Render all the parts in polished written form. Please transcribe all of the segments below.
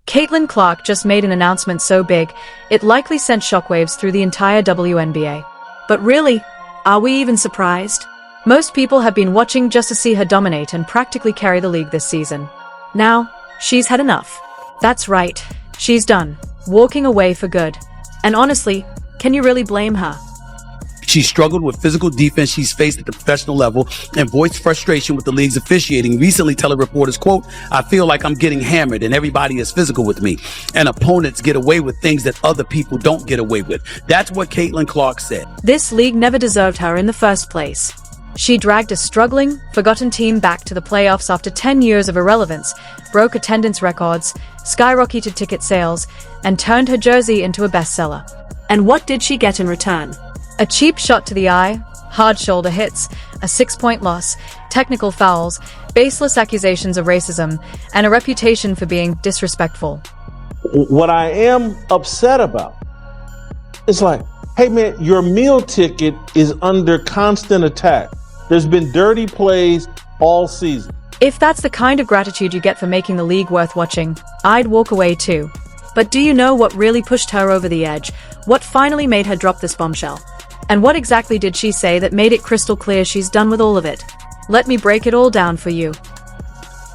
Caitlin Clark just made an announcement so big, it likely sent shockwaves through the entire WNBA. But really, are we even surprised? Most people have been watching just to see her dominate and practically carry the league this season. Now, she's had enough. That's right, she's done, walking away for good. And honestly, can you really blame her? She struggled with physical defense she's faced at the professional level and voiced frustration with the league's officiating, recently telling reporters, quote, "I feel like I'm getting hammered and everybody is physical with me, and opponents get away with things that other people don't get away with." That's what Caitlin Clark said. This league never deserved her in the first place. She dragged a struggling, forgotten team back to the playoffs after 10 years of irrelevance, broke attendance records, skyrocketed ticket sales, and turned her jersey into a bestseller. And what did she get in return? A cheap shot to the eye, hard shoulder hits, a 6-point loss, technical fouls, baseless accusations of racism, and a reputation for being disrespectful. What I am upset about is like, hey man, your meal ticket is under constant attack. There's been dirty plays all season. If that's the kind of gratitude you get for making the league worth watching, I'd walk away too. But do you know what really pushed her over the edge? What finally made her drop this bombshell? And what exactly did she say that made it crystal clear she's done with all of it? Let me break it all down for you.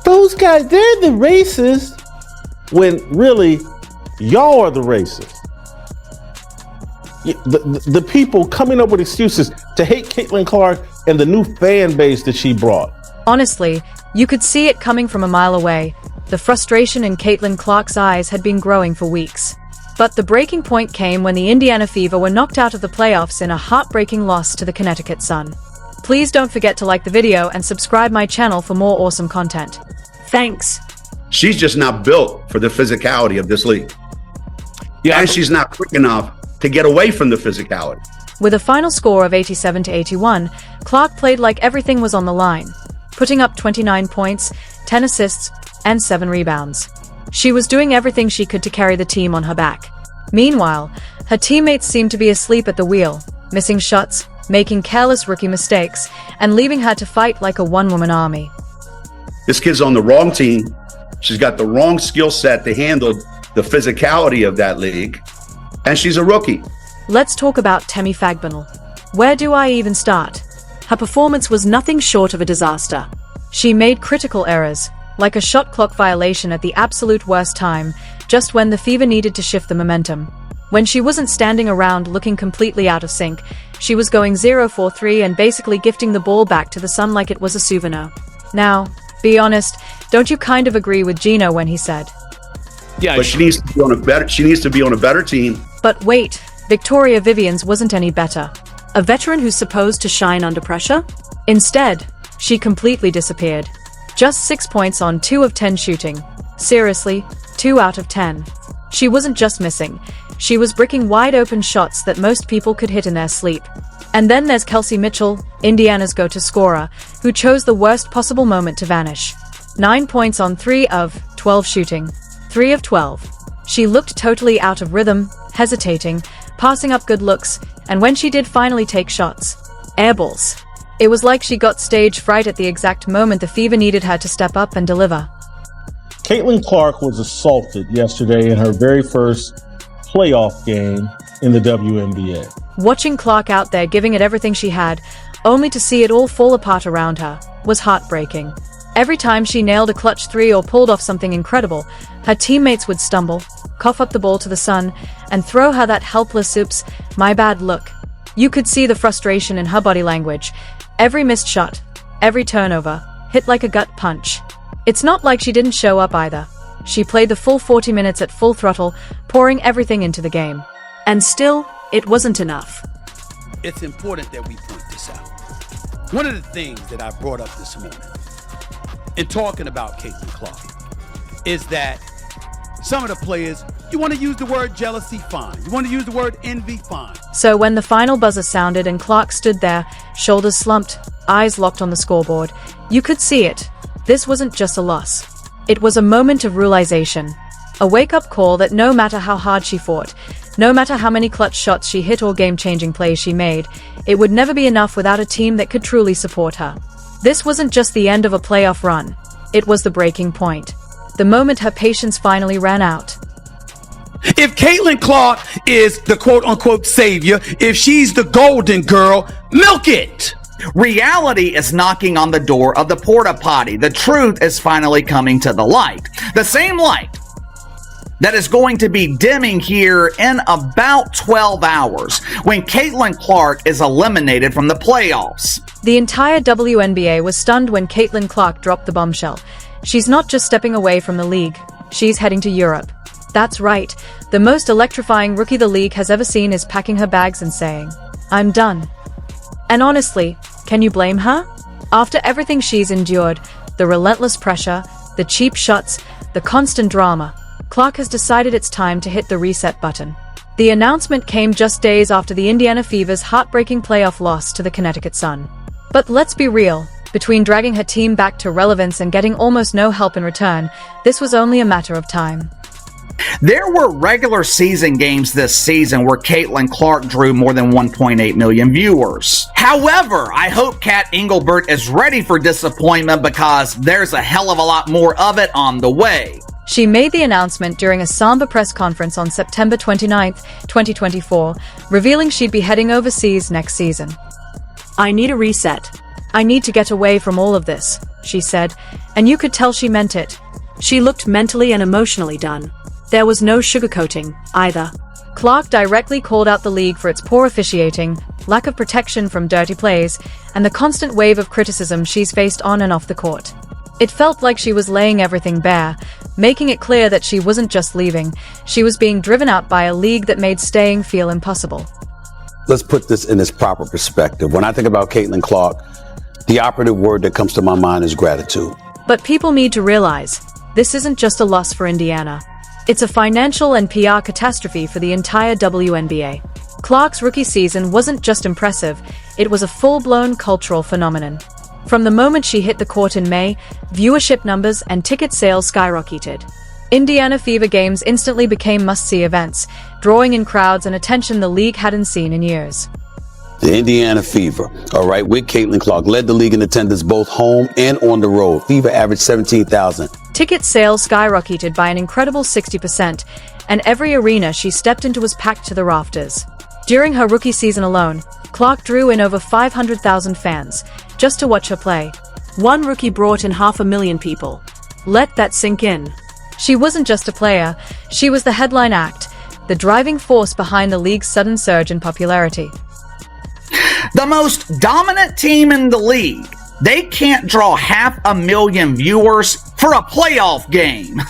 Those guys, they're the racists, when really, y'all are the racists. The people coming up with excuses to hate Caitlin Clark and the new fan base that she brought. Honestly, you could see it coming from a mile away. The frustration in Caitlin Clark's eyes had been growing for weeks. But the breaking point came when the Indiana Fever were knocked out of the playoffs in a heartbreaking loss to the Connecticut Sun. Please don't forget to like the video and subscribe my channel for more awesome content. Thanks. She's just not built for the physicality of this league. Yeah, and she's not quick enough to get away from the physicality. With a final score of 87-81, Clark played like everything was on the line, putting up 29 points, 10 assists, and 7 rebounds. She was doing everything she could to carry the team on her back. Meanwhile, her teammates seemed to be asleep at the wheel, missing shots, making careless rookie mistakes, and leaving her to fight like a one-woman army. This kid's on the wrong team. She's got the wrong skill set to handle the physicality of that league, and she's a rookie. Let's talk about Temi Fagbinal. Where do I even start? Her performance was nothing short of a disaster. She made critical errors, like a shot clock violation at the absolute worst time, just when the Fever needed to shift the momentum. When she wasn't standing around looking completely out of sync, she was going 0-for-3 and basically gifting the ball back to the Sun like it was a souvenir. Now, be honest, don't you kind of agree with Gino when he said, "Yeah, but she needs to be on a better team." But wait, Victoria Vivians wasn't any better. A veteran who's supposed to shine under pressure? Instead, she completely disappeared. Just 6 points on 2 of 10 shooting. Seriously, 2 out of 10. She wasn't just missing. She was bricking wide open shots that most people could hit in their sleep. And then there's Kelsey Mitchell, Indiana's go-to scorer, who chose the worst possible moment to vanish. 9 points on 3 of 12 shooting. 3 of 12. She looked totally out of rhythm, hesitating, passing up good looks, and when she did finally take shots, airballs. It was like she got stage fright at the exact moment the Fever needed her to step up and deliver. Caitlin Clark was assaulted yesterday in her very first playoff game in the WNBA. Watching Clark out there giving it everything she had, only to see it all fall apart around her, was heartbreaking. Every time she nailed a clutch 3 or pulled off something incredible, her teammates would stumble, cough up the ball to the Sun, and throw her that helpless "oops, my bad" look. You could see the frustration in her body language. Every missed shot, every turnover, hit like a gut punch. It's not like she didn't show up either. She played the full 40 minutes at full throttle, pouring everything into the game. And still, it wasn't enough. It's important that we point this out. One of the things that I brought up this morning in talking about Caitlin Clark is that some of the players, you want to use the word jealousy, fine. You want to use the word envy, fine. So when the final buzzer sounded and Clark stood there, shoulders slumped, eyes locked on the scoreboard, you could see it. This wasn't just a loss. It was a moment of realization. A wake-up call that no matter how hard she fought, no matter how many clutch shots she hit or game-changing plays she made, it would never be enough without a team that could truly support her. This wasn't just the end of a playoff run. It was the breaking point. the moment her patience finally ran out. If Caitlin Clark is the quote-unquote savior, if she's the golden girl, milk it! Reality is knocking on the door of the porta potty. The truth is finally coming to the light. The same light that is going to be dimming here in about 12 hours when Caitlin Clark is eliminated from the playoffs. The entire WNBA was stunned when Caitlin Clark dropped the bombshell. She's not just stepping away from the league, she's heading to Europe. That's right, the most electrifying rookie the league has ever seen is packing her bags and saying, "I'm done." And honestly, can you blame her? After everything she's endured, the relentless pressure, the cheap shots, the constant drama, Clark has decided it's time to hit the reset button. The announcement came just days after the Indiana Fever's heartbreaking playoff loss to the Connecticut Sun. But let's be real, between dragging her team back to relevance and getting almost no help in return, this was only a matter of time. There were regular season games this season where Caitlin Clark drew more than 1.8 million viewers. However, I hope Kat Engelbert is ready for disappointment because there's a hell of a lot more of it on the way. She made the announcement during a somber press conference on September 29, 2024, revealing she'd be heading overseas next season. "I need a reset. I need to get away from all of this," she said, and you could tell she meant it. She looked mentally and emotionally done. There was no sugarcoating, either. Clark directly called out the league for its poor officiating, lack of protection from dirty plays, and the constant wave of criticism she's faced on and off the court. It felt like she was laying everything bare, making it clear that she wasn't just leaving, she was being driven out by a league that made staying feel impossible. Let's put this in its proper perspective. When I think about Caitlin Clark, the operative word that comes to my mind is gratitude. But people need to realize, this isn't just a loss for Indiana. It's a financial and PR catastrophe for the entire WNBA. Clark's rookie season wasn't just impressive, it was a full-blown cultural phenomenon. From the moment she hit the court in May, viewership numbers and ticket sales skyrocketed. Indiana Fever games instantly became must-see events, drawing in crowds and attention the league hadn't seen in years. The Indiana Fever, all right, with Caitlin Clark, led the league in attendance both home and on the road. Fever averaged 17,000. Ticket sales skyrocketed by an incredible 60%, and every arena she stepped into was packed to the rafters. During her rookie season alone, Clark drew in over 500,000 fans, just to watch her play. One rookie brought in 500,000 people. Let that sink in. She wasn't just a player, she was the headline act, the driving force behind the league's sudden surge in popularity. The most dominant team in the league, they can't draw 500,000 viewers for a playoff game.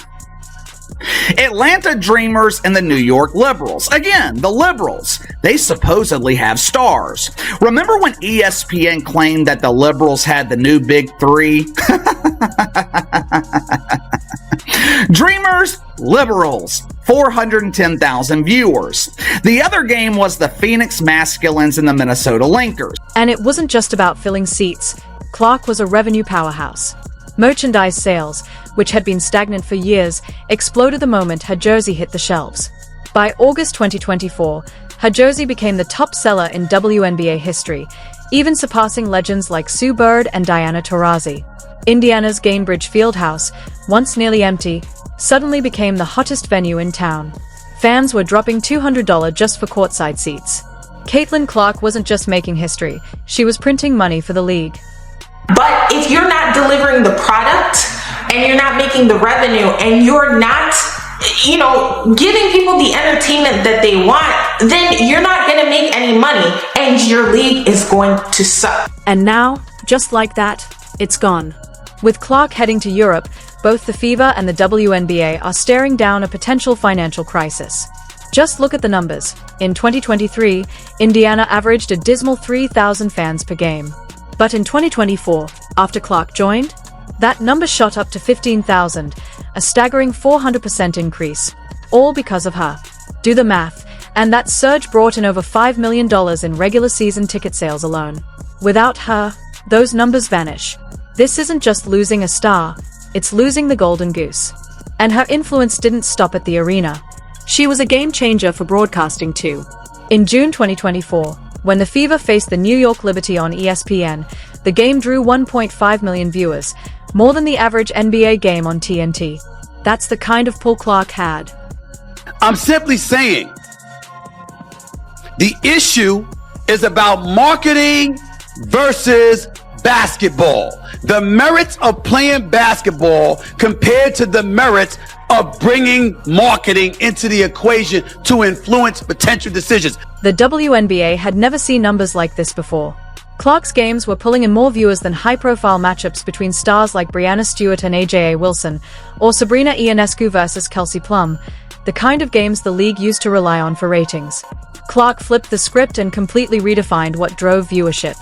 Atlanta Dreamers and the New York Liberals. Again, the Liberals. They supposedly have stars. Remember when ESPN claimed that the Liberals had the new Big Three? Dreamers, Liberals. 410,000 viewers. The other game was the Phoenix Masculines and the Minnesota Lakers. And it wasn't just about filling seats. Clark was a revenue powerhouse. Merchandise sales, which had been stagnant for years, exploded the moment her jersey hit the shelves. By August 2024, her jersey became the top seller in WNBA history, even surpassing legends like Sue Bird and Diana Taurasi. Indiana's Gainbridge Fieldhouse, once nearly empty, suddenly became the hottest venue in town. Fans were dropping $200 just for courtside seats. Caitlin Clark wasn't just making history, she was printing money for the league. But if you're not delivering the product and you're not making the revenue and you're not, giving people the entertainment that they want, then you're not going to make any money and your league is going to suck. And now, just like that, it's gone. With Clark heading to Europe, both the Fever and the WNBA are staring down a potential financial crisis. Just look at the numbers. In 2023, Indiana averaged a dismal 3,000 fans per game. But in 2024, after Clark joined, that number shot up to 15,000, a staggering 400% increase, all because of her. Do the math, and that surge brought in over $5 million in regular season ticket sales alone. Without her, those numbers vanish. This isn't just losing a star, it's losing the golden goose. And her influence didn't stop at the arena. She was a game changer for broadcasting too. In June 2024, when the Fever faced the New York Liberty on ESPN, the game drew 1.5 million viewers, more than the average NBA game on TNT. That's the kind of pull Clark had. I'm simply saying the issue is about marketing versus basketball. The merits of playing basketball compared to the merits of bringing marketing into the equation to influence potential decisions. The WNBA had never seen numbers like this before. Clark's games were pulling in more viewers than high-profile matchups between stars like Breanna Stewart and AJA Wilson, or Sabrina Ionescu versus Kelsey Plum, the kind of games the league used to rely on for ratings. Clark flipped the script and completely redefined what drove viewership.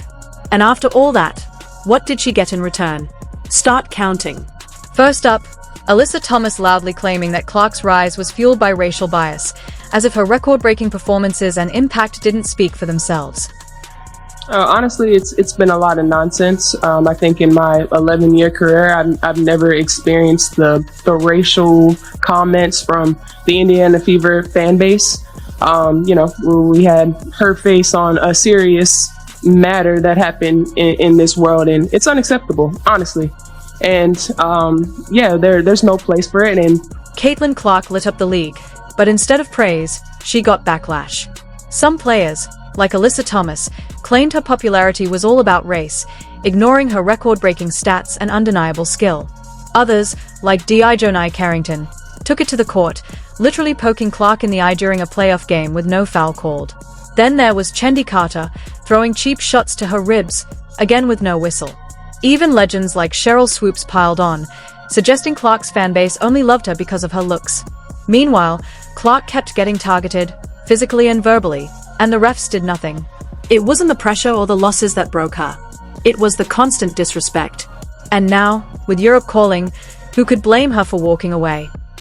And after all that, what did she get in return? Start counting. First up, Alyssa Thomas loudly claiming that Clark's rise was fueled by racial bias, as if her record-breaking performances and impact didn't speak for themselves. Honestly, it's been a lot of nonsense. I think in my 11-year career, I've never experienced the racial comments from the Indiana Fever fan base. We had her face on a serious matter that happened in this world, and it's unacceptable, honestly. And there's no place for it. And Caitlin Clark lit up the league, but instead of praise, she got backlash. Some players, like Alyssa Thomas, claimed her popularity was all about race, ignoring her record-breaking stats and undeniable skill. Others, like Jonai Carrington, took it to the court, literally poking Clark in the eye during a playoff game with no foul called. Then there was Chendi Carter, throwing cheap shots to her ribs, again with no whistle. Even legends like Cheryl Swoops piled on, suggesting Clark's fanbase only loved her because of her looks. Meanwhile, Clark kept getting targeted, physically and verbally, and the refs did nothing. It wasn't the pressure or the losses that broke her. It was the constant disrespect. And now, with Europe calling, who could blame her for walking away?